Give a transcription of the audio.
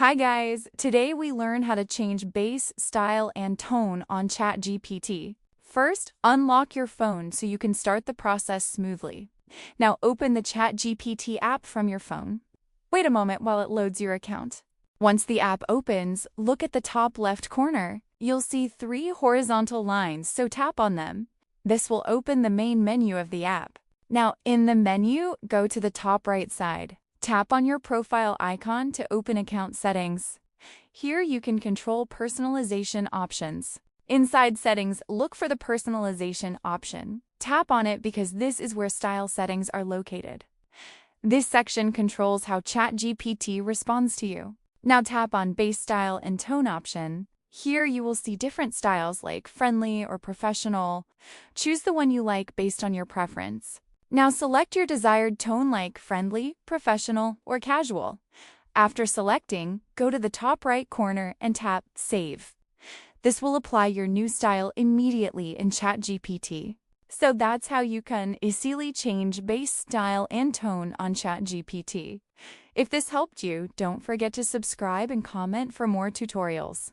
Hi guys, today we learn how to change base, style, and tone on ChatGPT. First, unlock your phone so you can start the process smoothly. Now open the ChatGPT app from your phone. Wait a moment while it loads your account. Once the app opens, look at the top left corner. You'll see 3 horizontal lines, so tap on them. This will open the main menu of the app. Now in the menu, go to the top right side. Tap on your profile icon to open account settings. Here you can control personalization options. Inside settings, look for the personalization option. Tap on it because this is where style settings are located. This section controls how ChatGPT responds to you. Now tap on base style and tone option. Here you will see different styles like friendly or professional. Choose the one you like based on your preference. Now select your desired tone like friendly, professional, or casual. After selecting, go to the top right corner and tap Save. This will apply your new style immediately in ChatGPT. So that's how you can easily change base style and tone on ChatGPT. If this helped you, don't forget to subscribe and comment for more tutorials.